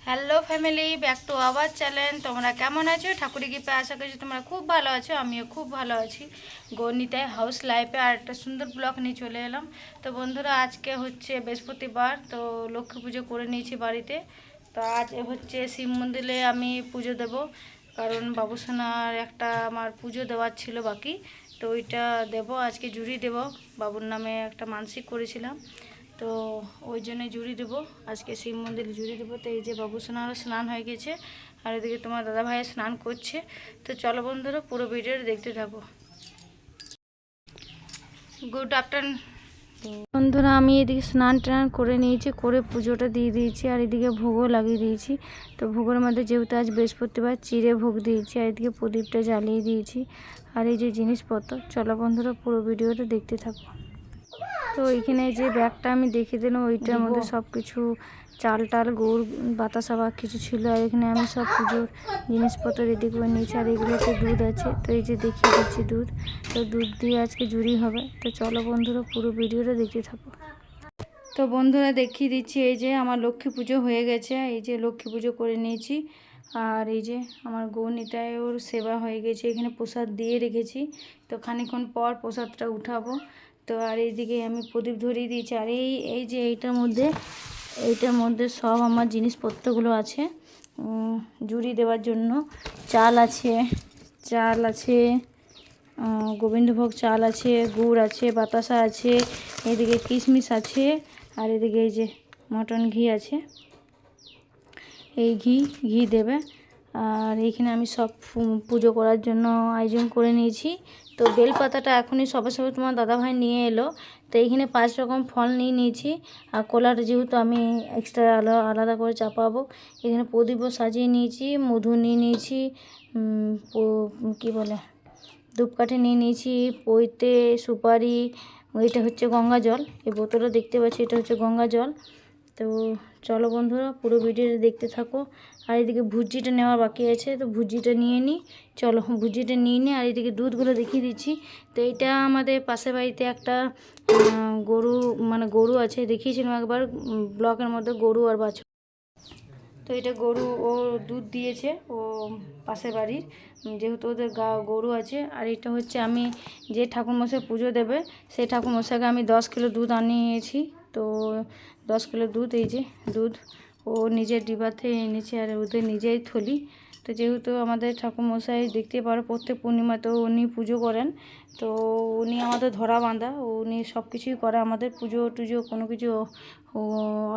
Hello family, back to our channel. তোমরা কেমন আছো? ঠাকুরের কৃপা আশা করছি তোমরা খুব ভালো আছো। আমিও খুব ভালো আছি। গণিতায় হাউস লাইফে আর একটা সুন্দর ব্লগ নিয়ে চলে এলাম। তো বন্ধুরা, আজকে হচ্ছে বৃহস্পতিবার, তো লক্ষ্মী পুজো করে নিয়েছি বাড়িতে। তো আজ হচ্ছে শিব মন্দিরে আমি পুজো দেব, কারণ বাবুসোনার একটা আমার পুজো দেওয়ার ছিল বাকি, তো ওইটা দেব আজকে, জুড়ি দেব। বাবুর নামে একটা মানসিক করেছিলাম, তো ওই জন্য জুড়ি দেবো আজকে, শিব মন্দিরে জুড়ি দেবো। তো এই যে বাবুসোনারও স্নান হয়ে গেছে, আর এদিকে তোমার দাদা ভাই স্নান করছে। তো চলো বন্ধুরা, পুরো ভিডিওটা দেখতে থাকো। গুড আফটারনুন বন্ধুরা, আমি এদিকে স্নান টান করে নিয়েছি, করে পুজোটা দিয়ে দিয়েছি, আর এদিকে ভোগও লাগিয়ে দিয়েছি। তো ভোগের মধ্যে যেহেতু আজ বৃহস্পতিবার, চিড়ে ভোগ দিয়েছি, আর এদিকে প্রদীপটা জ্বালিয়ে দিয়েছি। আর এই যে জিনিসপত্র, চলো বন্ধুরা পুরো ভিডিওটা দেখতে থাকো। তো এইখানে যে ব্যাগটা আমি দেখিয়ে দিলাম, ওইটার মধ্যে সব কিছু চাল টাল গুড় বাতাসা বা কিছু ছিল, আর এখানে আমি সব পুজোর জিনিসপত্র রেডি করে নিয়েছি। আর এগুলোতে দুধ আছে, তো এই যে দেখিয়ে দিচ্ছি দুধ। তো দুধ দিয়ে আজকে জুড়ি হবে। তো চলো বন্ধুরা পুরো ভিডিওটা দেখতে থাকো। তো বন্ধুরা দেখিয়ে দিচ্ছি, এই যে আমার লক্ষ্মী পুজো হয়ে গেছে, এই যে লক্ষ্মী পুজো করে নিয়েছি। আর এই যে আমার গৌনিতায় ওর সেবা হয়ে গেছে, এখানে প্রসাদ দিয়ে রেখেছি। তো খানিক্ষণ পর প্রসাদটা উঠাবো। তো আর এইদিকে আমি প্রদীপ ধরিয়ে দিয়েছি। আর এই যে এইটার মধ্যে সব আমার জিনিসপত্রগুলো আছে জুড়ি দেওয়ার জন্য। চাল আছে, গোবিন্দভোগ চাল আছে, গুড় আছে, বাতাসা আছে, এদিকে কিশমিশ আছে, আর এদিকে এই যে মটন ঘি আছে, এই ঘি দেবে। আর এইখানে আমি সব পুজো করার জন্য আয়োজন করে নিয়েছি। তো বেলপাতাটা এখনই সবে তোমার দাদাভাই নিয়ে এলো, তো এইখানে 5 রকম ফল নিয়ে নিয়েছি। আর কলাটা যেহেতু আমি এক্সট্রা আলাদা করে চাপাবো। এখানে প্রদীপও সাজিয়ে নিয়েছি, মধু নিয়ে নিয়েছি, কী বলে ধূপকাঠি নিয়ে নিয়েছি, পৈতে সুপারি, ওইটা হচ্ছে গঙ্গা জল, এই বোতলটা দেখতে পাচ্ছি, এটা হচ্ছে গঙ্গা জল। তো চলো বন্ধুরা পুরো ভিডিওটা দেখতে থাকো। আর এদিকে ভুজিটা নেওয়ার বাকি আছে, তো ভুজিটা নিয়ে নিই। চলো ভুজিটা নিয়ে নিই। আর এদিকে দুধগুলো দেখিয়ে দিচ্ছি। তো এইটা আমাদের পাশের বাড়িতে একটা গরু আছে, দেখিয়েছিলাম একবার ব্লগের মধ্যে, গরু আর বাছুর। তো এটা গরু ও দুধ দিয়েছে, ও পাশের বাড়ির, যেহেতু ওদের গরু আছে। আর এটা হচ্ছে আমি যে ঠাকুরমশাই পুজো দেবে, সেই ঠাকুরমশাইকে আমি 10 কিলো দুধ আনিয়েছি। তো 10 কিলো দুধ, এই যে দুধ ও নিজের ডিবাতে এনেছে, আর ওদের নিজেই থলি। তো যেহেতু আমাদের ঠাকুরমশাই দেখতে পারো প্রত্যেক পূর্ণিমাতেও উনি পুজো করেন, তো উনি আমাদের ধরা বাঁধা, উনি সব কিছুই করে, আমাদের পুজো টুজো কোনো কিছু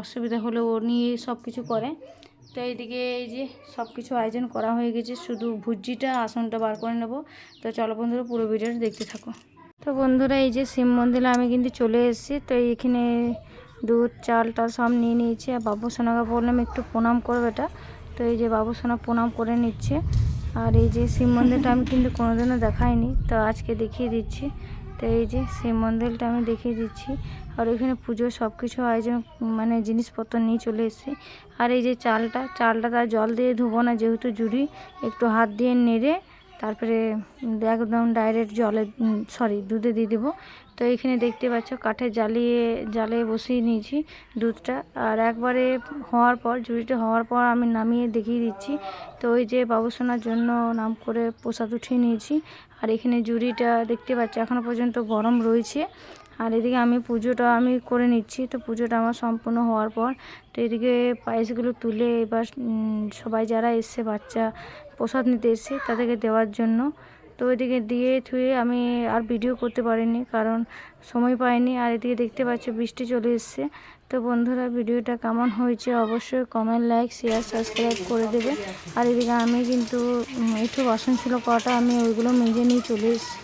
অসুবিধা হলে উনি সব কিছু করে। তো এইদিকে এই যে সব কিছু আয়োজন করা হয়ে গেছে, শুধু ভুজিটা আসনটা বার করে নেব। তো চলো বন্ধুরা পুরো ভিডিওটা দেখতে থাকো। তো বন্ধুরা, এই যে শিব মন্দিরে আমি কিন্তু চলে এসেছি। তো এইখানে দুধ চালটা সব নিয়ে নিয়েছি, আর বাবুসোনাকে বললাম একটু প্রণাম করবে এটা। তো এই যে বাবুসোনা প্রণাম করে নিচ্ছে। আর এই যে শিব মন্দিরটা আমি কিন্তু কোনোদিনও দেখাইনি, তো আজকে দেখিয়ে দিচ্ছি। তো এই যে শিব মন্দিরটা আমি দেখিয়ে দিচ্ছি। আর ওইখানে পুজোর সব কিছু আয়োজন জিনিসপত্র নিয়ে চলে এসেছি। আর এই যে চালটা তার জল দিয়ে ধুবো না, যেহেতু জুড়ি, একটু হাত দিয়ে নেড়ে তারপরে একদম ডাইরেক্ট দুধে দিয়ে দেবো। তো এইখানে দেখতে পাচ্ছ কাঠে জ্বালিয়ে বসিয়ে নিয়েছি দুধটা। আর একবারে হওয়ার পর, জুড়িটা হওয়ার পর আমি নামিয়ে দেখিয়ে দিচ্ছি। তো ওই যে বাবুসোনার জন্য নাম করে প্রসাদ উঠিয়ে নিয়েছি। আর এখানে জুড়িটা দেখতে পাচ্ছ এখনও পর্যন্ত গরম রয়েছে। আর এদিকে আমি পুজোটা করে নিচ্ছি। তো পুজোটা আমার সম্পূর্ণ হওয়ার পর, তো এদিকে পায়েসগুলো তুলে এবার সবাই যারা এসছে, বাচ্চা প্রসাদ নিতে এসছে, তাদেরকে দেওয়ার জন্য। তো ওইদিকে দিয়ে থুয়ে আমি আর ভিডিও করতে পারিনি, কারণ সময় পাইনি। আর এদিকে দেখতে পাচ্ছ বৃষ্টি চলে এসছে। তো বন্ধুরা, ভিডিওটা কেমন হয়েছে অবশ্যই কমেন্ট, লাইক, শেয়ার, সাবস্ক্রাইব করে দেবে। আর এদিকে আমি কিন্তু একটু বাসন ছিল কটা, আমি ওইগুলো মেজে নিয়ে চলে এসেছি।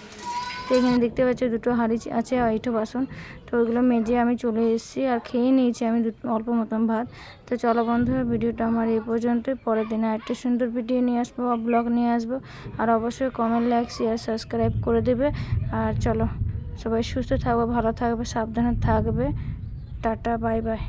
তো এখানে দেখতে পাচ্ছ দুটো হাঁড়ি আছে আর একটু বাসন, তো ওইগুলো মেজে আমি চলে এসেছি। আর খেয়ে নিয়েছি আমি অল্প মতন ভাত। তো চলো বন্ধুরা, ভিডিওটা আমার এই পর্যন্তই। পরের দিনে একটা সুন্দর ভিডিও নিয়ে আসবো, ব্লগ নিয়ে আসবো। আর অবশ্যই কমেন্ট, লাইক, শেয়ার, সাবস্ক্রাইব করে দেবে। আর চলো সবাই সুস্থ থাকবে, ভালো থাকবে, সাবধানে থাকবে। Tata, bye bye.